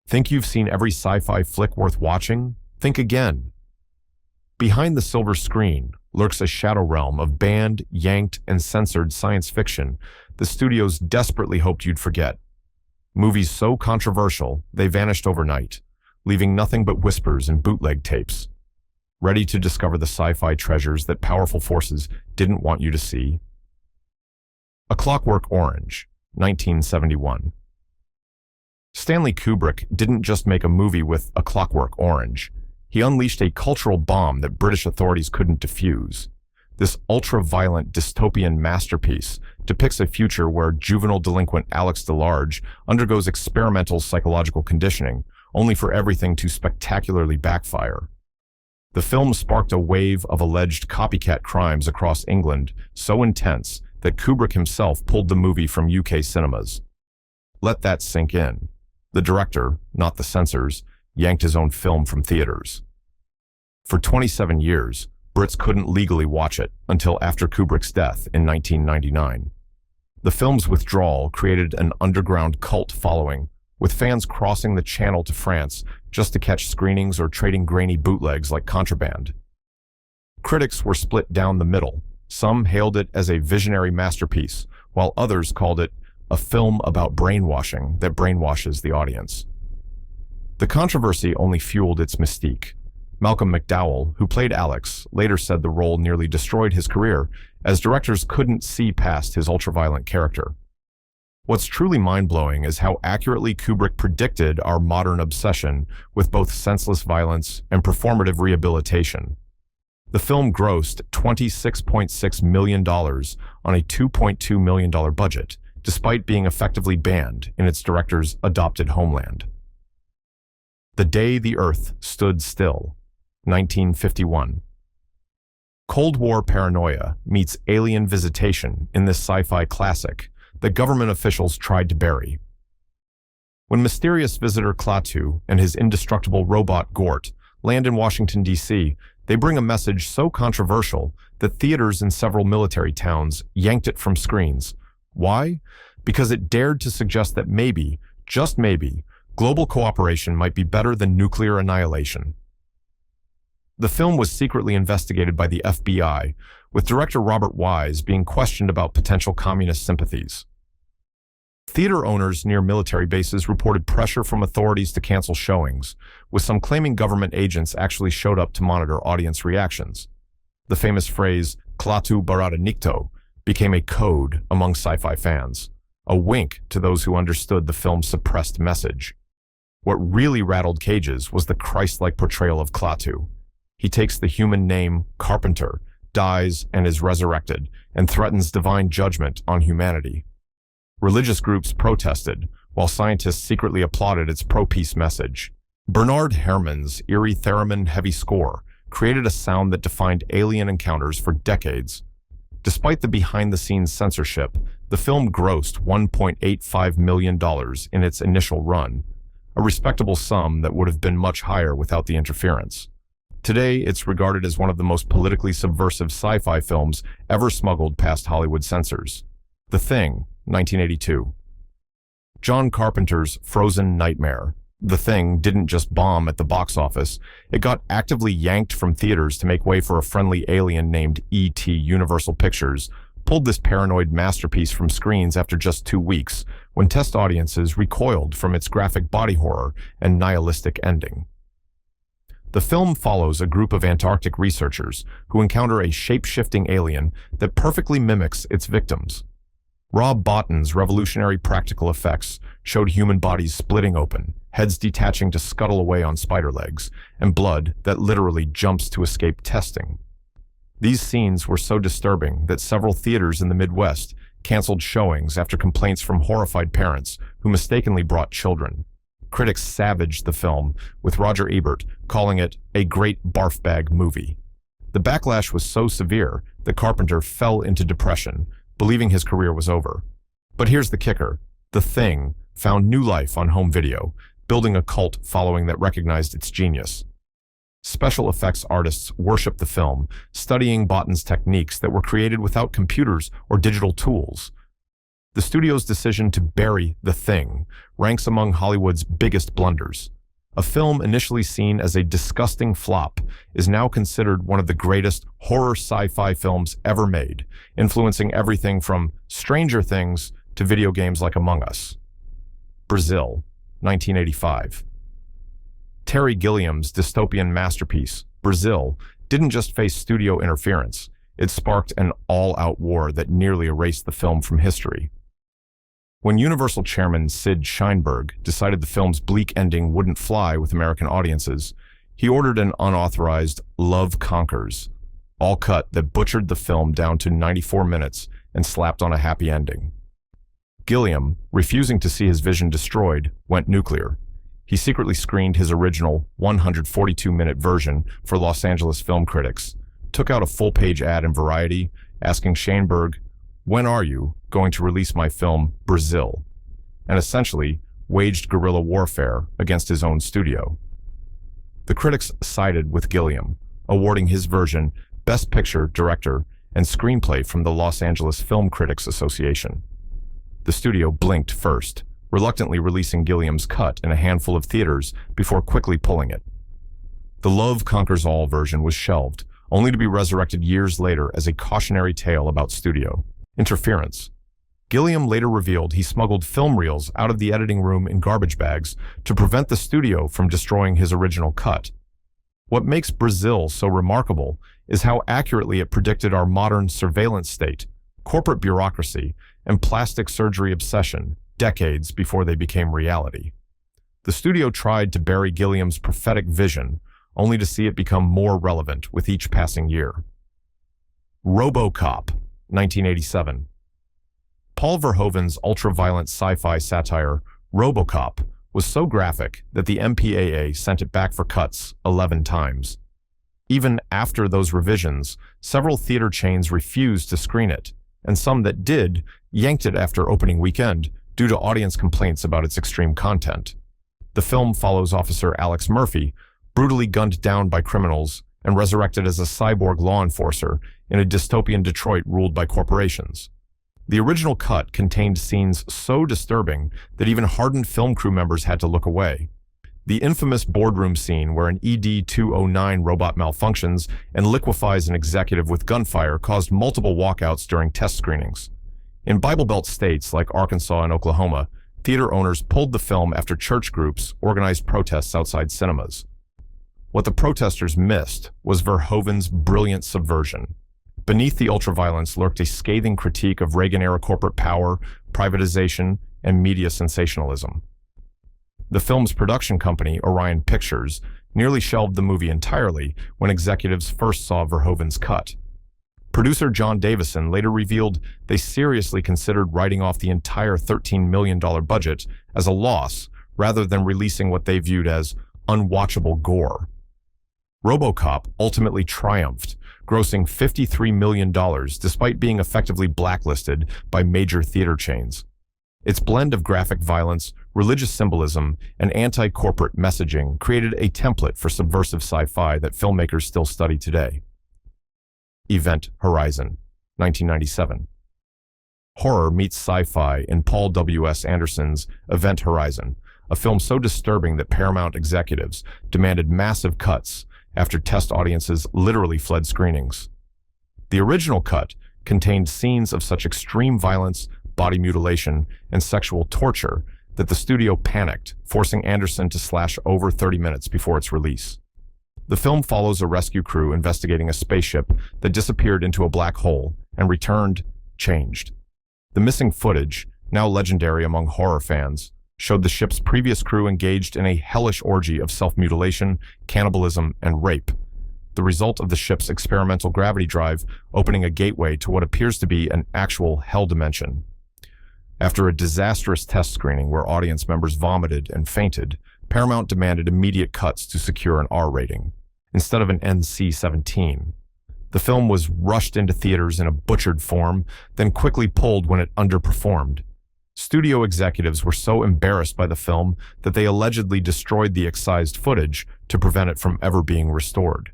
Think you've seen every sci-fi flick worth watching? Think again. Behind the silver screen lurks a shadow realm of banned, yanked, and censored science fiction the studios desperately hoped you'd forget. Movies so controversial, they vanished overnight, leaving nothing but whispers and bootleg tapes. Ready to discover the sci-fi treasures that powerful forces didn't want you to see? A Clockwork Orange, 1971. Stanley Kubrick didn't just make a movie with A Clockwork Orange. He unleashed a cultural bomb that British authorities couldn't defuse. This ultra-violent dystopian masterpiece depicts a future where juvenile delinquent Alex DeLarge undergoes experimental psychological conditioning, only for everything to spectacularly backfire. The film sparked a wave of alleged copycat crimes across England so intense that Kubrick himself pulled the movie from UK cinemas. Let that sink in. The director, not the censors, yanked his own film from theaters. For 27 years, Brits couldn't legally watch it until after Kubrick's death in 1999. The film's withdrawal created an underground cult following, with fans crossing the channel to France just to catch screenings or trading grainy bootlegs like contraband. Critics were split down the middle. Some hailed it as a visionary masterpiece, while others called it a film about brainwashing that brainwashes the audience. The controversy only fueled its mystique. Malcolm McDowell, who played Alex, later said the role nearly destroyed his career, as directors couldn't see past his ultraviolent character. What's truly mind-blowing is how accurately Kubrick predicted our modern obsession with both senseless violence and performative rehabilitation. The film grossed $26.6 million on a $2.2 million budget, despite being effectively banned in its director's adopted homeland. The Day the Earth Stood Still, 1951. Cold War paranoia meets alien visitation in this sci-fi classic that government officials tried to bury. When mysterious visitor Klaatu and his indestructible robot Gort land in Washington, D.C., they bring a message so controversial that theaters in several military towns yanked it from screens. Why? Because it dared to suggest that maybe, just maybe, global cooperation might be better than nuclear annihilation. The film was secretly investigated by the FBI, with director Robert Wise being questioned about potential communist sympathies. Theater owners near military bases reported pressure from authorities to cancel showings, with some claiming government agents actually showed up to monitor audience reactions. The famous phrase, "Klaatu barada nikto," became a code among sci-fi fans, a wink to those who understood the film's suppressed message. What really rattled cages was the Christ-like portrayal of Klaatu. He takes the human name Carpenter, dies, and is resurrected, and threatens divine judgment on humanity. Religious groups protested, while scientists secretly applauded its pro-peace message. Bernard Herrmann's eerie theremin heavy score created a sound that defined alien encounters for decades. Despite the behind-the-scenes censorship, the film grossed $1.85 million in its initial run, a respectable sum that would have been much higher without the interference. Today, it's regarded as one of the most politically subversive sci-fi films ever smuggled past Hollywood censors. The Thing, 1982. John Carpenter's Frozen Nightmare. The Thing didn't just bomb at the box office, it got actively yanked from theaters to make way for a friendly alien named E.T. Universal Pictures pulled this paranoid masterpiece from screens after just 2 weeks, when test audiences recoiled from its graphic body horror and nihilistic ending. The film follows a group of Antarctic researchers who encounter a shape-shifting alien that perfectly mimics its victims. Rob Bottin's revolutionary practical effects showed human bodies splitting open, heads detaching to scuttle away on spider legs, and blood that literally jumps to escape testing. These scenes were so disturbing that several theaters in the Midwest canceled showings after complaints from horrified parents who mistakenly brought children. Critics savaged the film, with Roger Ebert calling it a great barf bag movie. The backlash was so severe that Carpenter fell into depression, believing his career was over. But here's the kicker. The Thing found new life on home video, building a cult following that recognized its genius. Special effects artists worshiped the film, studying Bottin's techniques that were created without computers or digital tools. The studio's decision to bury The Thing ranks among Hollywood's biggest blunders. A film initially seen as a disgusting flop is now considered one of the greatest horror sci-fi films ever made, influencing everything from Stranger Things to video games like Among Us. Brazil, 1985. Terry Gilliam's dystopian masterpiece, Brazil, didn't just face studio interference. It sparked an all-out war that nearly erased the film from history. When Universal chairman Sid Sheinberg decided the film's bleak ending wouldn't fly with American audiences, he ordered an unauthorized Love Conquers, all cut that butchered the film down to 94 minutes and slapped on a happy ending. Gilliam, refusing to see his vision destroyed, went nuclear. He secretly screened his original 142-minute version for Los Angeles film critics, took out a full-page ad in Variety, asking Sheinberg, "When are you going to release my film, Brazil?" and essentially waged guerrilla warfare against his own studio. The critics sided with Gilliam, awarding his version Best Picture, Director, and Screenplay from the Los Angeles Film Critics Association. The studio blinked first, reluctantly releasing Gilliam's cut in a handful of theaters before quickly pulling it. The Love Conquers All version was shelved, only to be resurrected years later as a cautionary tale about studio interference. Gilliam later revealed he smuggled film reels out of the editing room in garbage bags to prevent the studio from destroying his original cut. What makes Brazil so remarkable is how accurately it predicted our modern surveillance state, corporate bureaucracy, and plastic surgery obsession decades before they became reality. The studio tried to bury Gilliam's prophetic vision, only to see it become more relevant with each passing year. Robocop, 1987. Paul Verhoeven's ultra-violent sci-fi satire, Robocop, was so graphic that the MPAA sent it back for cuts 11 times. Even after those revisions, several theater chains refused to screen it, and some that did yanked it after opening weekend due to audience complaints about its extreme content. The film follows Officer Alex Murphy, brutally gunned down by criminals and resurrected as a cyborg law enforcer in a dystopian Detroit ruled by corporations. The original cut contained scenes so disturbing that even hardened film crew members had to look away. The infamous boardroom scene where an ED-209 robot malfunctions and liquefies an executive with gunfire caused multiple walkouts during test screenings. In Bible Belt states like Arkansas and Oklahoma, theater owners pulled the film after church groups organized protests outside cinemas. What the protesters missed was Verhoeven's brilliant subversion. Beneath the ultraviolence lurked a scathing critique of Reagan-era corporate power, privatization, and media sensationalism. The film's production company, Orion Pictures, nearly shelved the movie entirely when executives first saw Verhoeven's cut. Producer John Davison later revealed they seriously considered writing off the entire $13 million budget as a loss rather than releasing what they viewed as unwatchable gore. Robocop ultimately triumphed, grossing $53 million despite being effectively blacklisted by major theater chains. Its blend of graphic violence, religious symbolism, and anti-corporate messaging created a template for subversive sci-fi that filmmakers still study today. Event Horizon, 1997. Horror meets sci-fi in Paul W.S. Anderson's Event Horizon, a film so disturbing that Paramount executives demanded massive cuts after test audiences literally fled screenings. The original cut contained scenes of such extreme violence, body mutilation, and sexual torture that the studio panicked, forcing Anderson to slash over 30 minutes before its release. The film follows a rescue crew investigating a spaceship that disappeared into a black hole and returned changed. The missing footage, now legendary among horror fans, showed the ship's previous crew engaged in a hellish orgy of self-mutilation, cannibalism, and rape, the result of the ship's experimental gravity drive opening a gateway to what appears to be an actual hell dimension. After a disastrous test screening where audience members vomited and fainted, Paramount demanded immediate cuts to secure an R rating, instead of an NC-17. The film was rushed into theaters in a butchered form, then quickly pulled when it underperformed. Studio executives were so embarrassed by the film that they allegedly destroyed the excised footage to prevent it from ever being restored.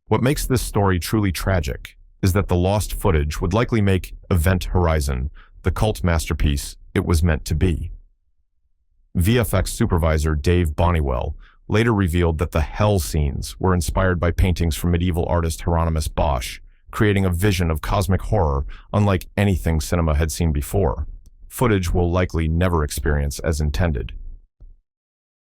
What makes this story truly tragic is that the lost footage would likely make Event Horizon the cult masterpiece it was meant to be. VFX supervisor Dave Bonnewell later revealed that the hell scenes were inspired by paintings from medieval artist Hieronymus Bosch, creating a vision of cosmic horror unlike anything cinema had seen before. Footage we'll likely never experience as intended.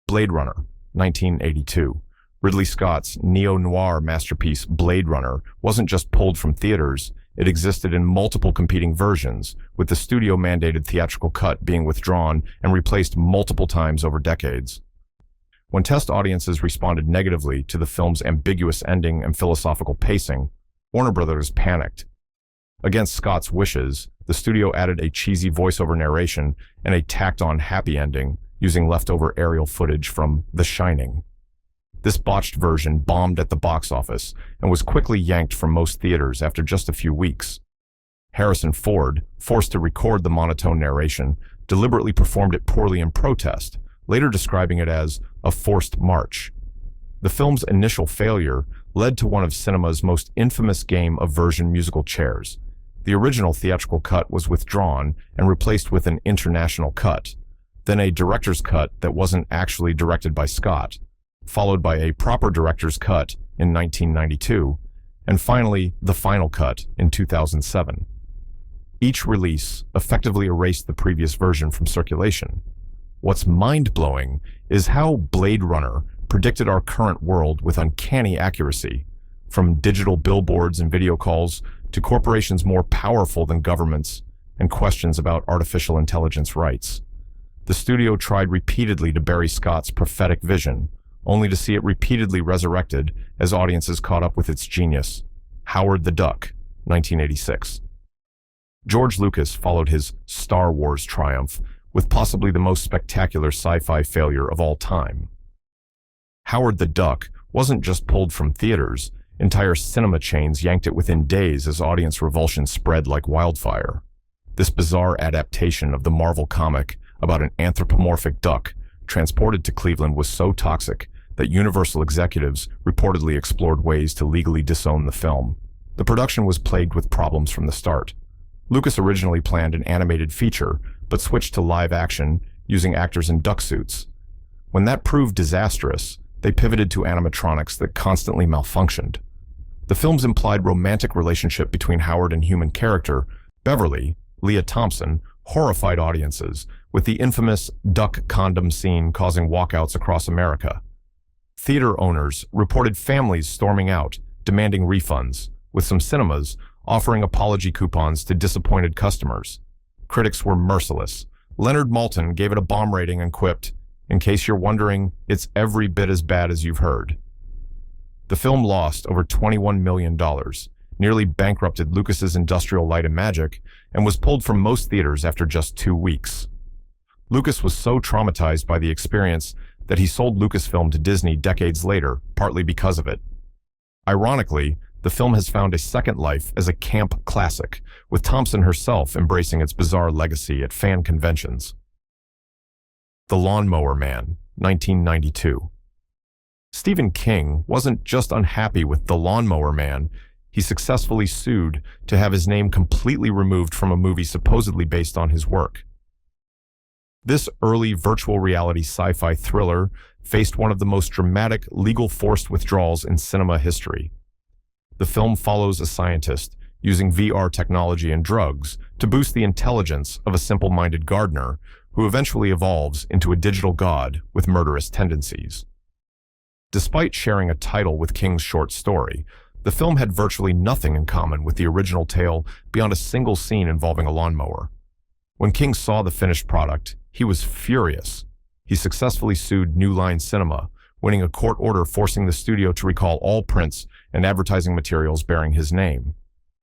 Blade Runner, 1982. Ridley Scott's neo-noir masterpiece Blade Runner wasn't just pulled from theaters, it existed in multiple competing versions, with the studio-mandated theatrical cut being withdrawn and replaced multiple times over decades. When test audiences responded negatively to the film's ambiguous ending and philosophical pacing, Warner Brothers panicked. Against Scott's wishes, the studio added a cheesy voiceover narration and a tacked-on happy ending using leftover aerial footage from The Shining. This botched version bombed at the box office and was quickly yanked from most theaters after just a few weeks. Harrison Ford, forced to record the monotone narration, deliberately performed it poorly in protest, later describing it as a forced march. The film's initial failure led to one of cinema's most infamous game of version musical chairs. The original theatrical cut was withdrawn and replaced with an international cut, then a director's cut that wasn't actually directed by Scott, followed by a proper director's cut in 1992, and finally the final cut in 2007. Each release effectively erased the previous version from circulation. What's mind-blowing is how Blade Runner predicted our current world with uncanny accuracy, from digital billboards and video calls to corporations more powerful than governments and questions about artificial intelligence rights. The studio tried repeatedly to bury Scott's prophetic vision, only to see it repeatedly resurrected as audiences caught up with its genius. Howard the Duck, 1986. George Lucas followed his Star Wars triumph with possibly the most spectacular sci-fi failure of all time. Howard the Duck wasn't just pulled from theaters, entire cinema chains yanked it within days as audience revulsion spread like wildfire. This bizarre adaptation of the Marvel comic about an anthropomorphic duck transported to Cleveland was so toxic that Universal executives reportedly explored ways to legally disown the film. The production was plagued with problems from the start. Lucas originally planned an animated feature, but switched to live action using actors in duck suits. When that proved disastrous, they pivoted to animatronics that constantly malfunctioned. The film's implied romantic relationship between Howard and human character, Beverly, Leah Thompson, horrified audiences, with the infamous duck condom scene causing walkouts across America. Theater owners reported families storming out, demanding refunds, with some cinemas offering apology coupons to disappointed customers. Critics were merciless. Leonard Maltin gave it a bomb rating and quipped, "In case you're wondering, it's every bit as bad as you've heard." The film lost over $21 million, nearly bankrupted Lucas's Industrial Light and Magic, and was pulled from most theaters after just 2 weeks. Lucas was so traumatized by the experience that he sold Lucasfilm to Disney decades later, partly because of it. Ironically, the film has found a second life as a camp classic, with Thompson herself embracing its bizarre legacy at fan conventions. The Lawnmower Man, 1992. Stephen King wasn't just unhappy with The Lawnmower Man, he successfully sued to have his name completely removed from a movie supposedly based on his work. This early virtual reality sci-fi thriller faced one of the most dramatic legal forced withdrawals in cinema history. The film follows a scientist using VR technology and drugs to boost the intelligence of a simple-minded gardener who eventually evolves into a digital god with murderous tendencies. Despite sharing a title with King's short story, the film had virtually nothing in common with the original tale beyond a single scene involving a lawnmower. When King saw the finished product, he was furious. He successfully sued New Line Cinema, winning a court order forcing the studio to recall all prints and advertising materials bearing his name.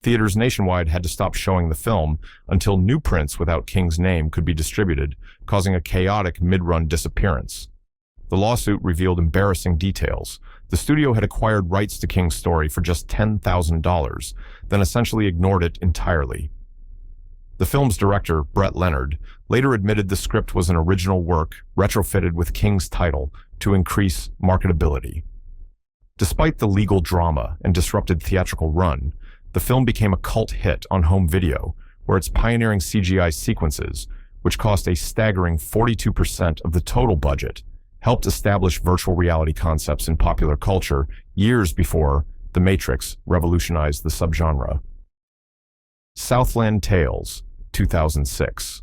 Theaters nationwide had to stop showing the film until new prints without King's name could be distributed, causing a chaotic mid-run disappearance. The lawsuit revealed embarrassing details. The studio had acquired rights to King's story for just $10,000, then essentially ignored it entirely. The film's director, Brett Leonard, later admitted the script was an original work retrofitted with King's title to increase marketability. Despite the legal drama and disrupted theatrical run, the film became a cult hit on home video, where where its pioneering CGI sequences, which cost a staggering 42% of the total budget, helped establish virtual reality concepts in popular culture years before The Matrix revolutionized the subgenre. Southland Tales, 2006.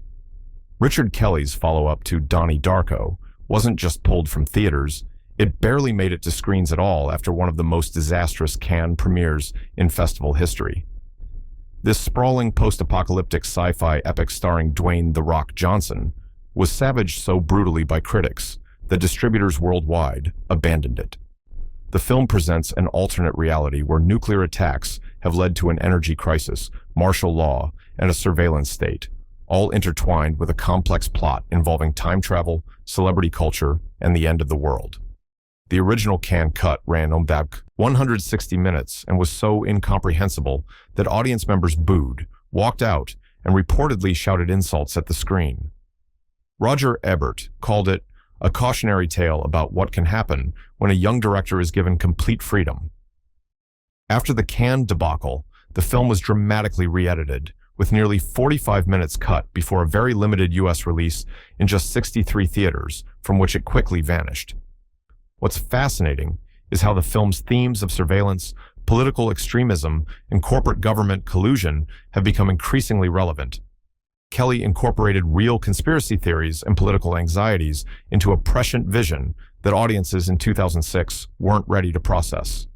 Richard Kelly's follow-up to Donnie Darko wasn't just pulled from theaters, it barely made it to screens at all after one of the most disastrous Cannes premieres in festival history. This sprawling post-apocalyptic sci-fi epic starring Dwayne "The Rock" Johnson was savaged so brutally by critics that distributors worldwide abandoned it. The film presents an alternate reality where nuclear attacks have led to an energy crisis, martial law, and a surveillance state, all intertwined with a complex plot involving time travel, celebrity culture, and the end of the world. The original Cannes cut ran about 160 minutes and was so incomprehensible that audience members booed, walked out, and reportedly shouted insults at the screen. Roger Ebert called it a cautionary tale about what can happen when a young director is given complete freedom. After the Cannes debacle, the film was dramatically re-edited, with nearly 45 minutes cut before a very limited US release in just 63 theaters, from which it quickly vanished. What's fascinating is how the film's themes of surveillance, political extremism, and corporate government collusion have become increasingly relevant. Kelly incorporated real conspiracy theories and political anxieties into a prescient vision that audiences in 2006 weren't ready to process.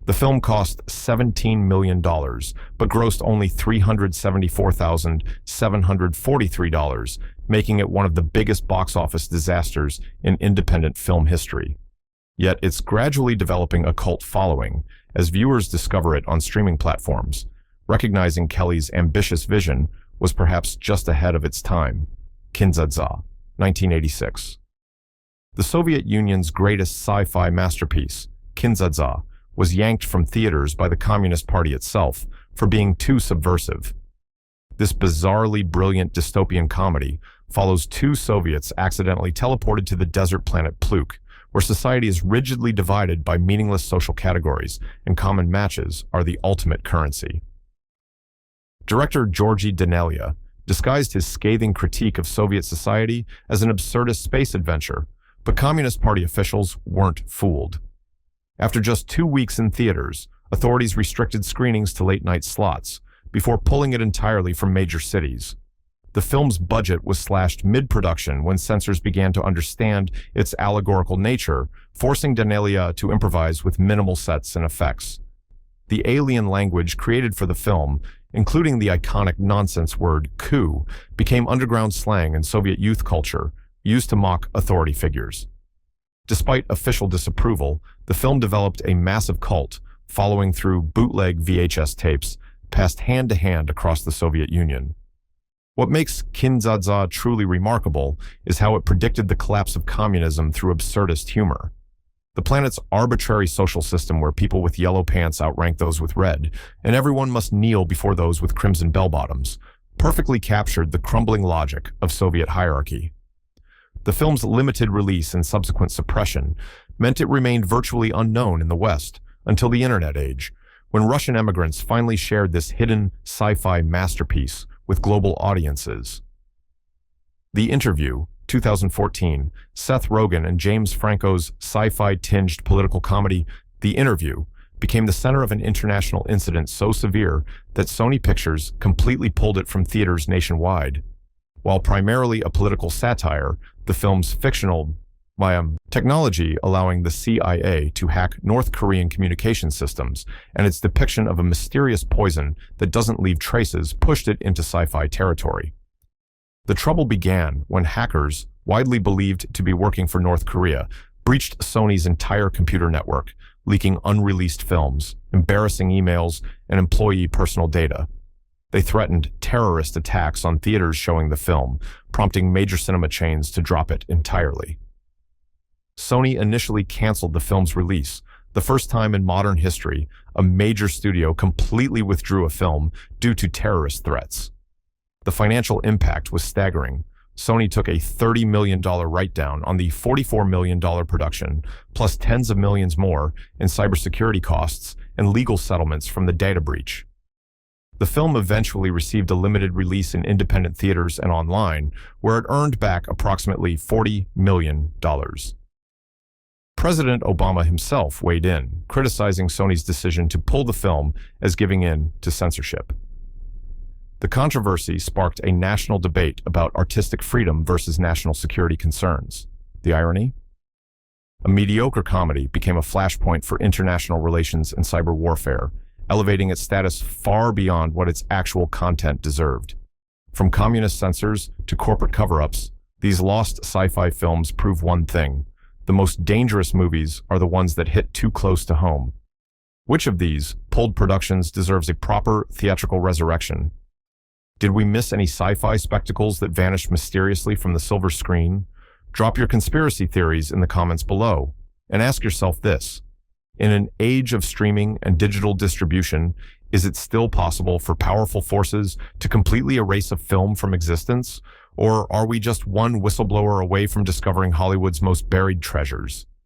The film cost $17 million, but grossed only $374,743, making it one of the biggest box office disasters in independent film history. Yet it's gradually developing a cult following as viewers discover it on streaming platforms, recognizing Kelly's ambitious vision was perhaps just ahead of its time. Kin-dza-dza, 1986. The Soviet Union's greatest sci-fi masterpiece, Kin-dza-dza, was yanked from theaters by the Communist Party itself for being too subversive. This bizarrely brilliant dystopian comedy follows two Soviets accidentally teleported to the desert planet Pluk, where society is rigidly divided by meaningless social categories and common matches are the ultimate currency. Director Georgi Danelia disguised his scathing critique of Soviet society as an absurdist space adventure, but Communist Party officials weren't fooled. After just 2 weeks in theaters, authorities restricted screenings to late-night slots before pulling it entirely from major cities. The film's budget was slashed mid-production when censors began to understand its allegorical nature, forcing Danelia to improvise with minimal sets and effects. The alien language created for the film, including the iconic nonsense word coup, became underground slang in Soviet youth culture, used to mock authority figures. Despite official disapproval, the film developed a massive cult, following through bootleg VHS tapes, passed hand-to-hand across the Soviet Union. What makes Kin-dza-dza truly remarkable is how it predicted the collapse of communism through absurdist humor. The planet's arbitrary social system where people with yellow pants outrank those with red, and everyone must kneel before those with crimson bell-bottoms, perfectly captured the crumbling logic of Soviet hierarchy. The film's limited release and subsequent suppression meant it remained virtually unknown in the West until the Internet age, when Russian immigrants finally shared this hidden sci-fi masterpiece with global audiences. The Interview, 2014, Seth Rogen and James Franco's sci-fi-tinged political comedy, The Interview, became the center of an international incident so severe that Sony Pictures completely pulled it from theaters nationwide. While primarily a political satire, the film's fictional technology allowing the CIA to hack North Korean communication systems and its depiction of a mysterious poison that doesn't leave traces pushed it into sci-fi territory. The trouble began when hackers, widely believed to be working for North Korea, breached Sony's entire computer network, leaking unreleased films, embarrassing emails, and employee personal data. They threatened terrorist attacks on theaters showing the film, prompting major cinema chains to drop it entirely. Sony initially canceled the film's release, the first time in modern history a major studio completely withdrew a film due to terrorist threats. The financial impact was staggering. Sony took a $30 million write-down on the $44 million production, plus tens of millions more in cybersecurity costs and legal settlements from the data breach. The film eventually received a limited release in independent theaters and online, where it earned back approximately $40 million. President Obama himself weighed in, criticizing Sony's decision to pull the film as giving in to censorship. The controversy sparked a national debate about artistic freedom versus national security concerns. The irony? A mediocre comedy became a flashpoint for international relations and cyber warfare, elevating its status far beyond what its actual content deserved. From communist censors to corporate cover-ups, these lost sci-fi films prove one thing: the most dangerous movies are the ones that hit too close to home. Which of these pulled productions deserves a proper theatrical resurrection? Did we miss any sci-fi spectacles that vanished mysteriously from the silver screen? Drop your conspiracy theories in the comments below, and ask yourself this: in an age of streaming and digital distribution, is it still possible for powerful forces to completely erase a film from existence? Or are we just one whistleblower away from discovering Hollywood's most buried treasures?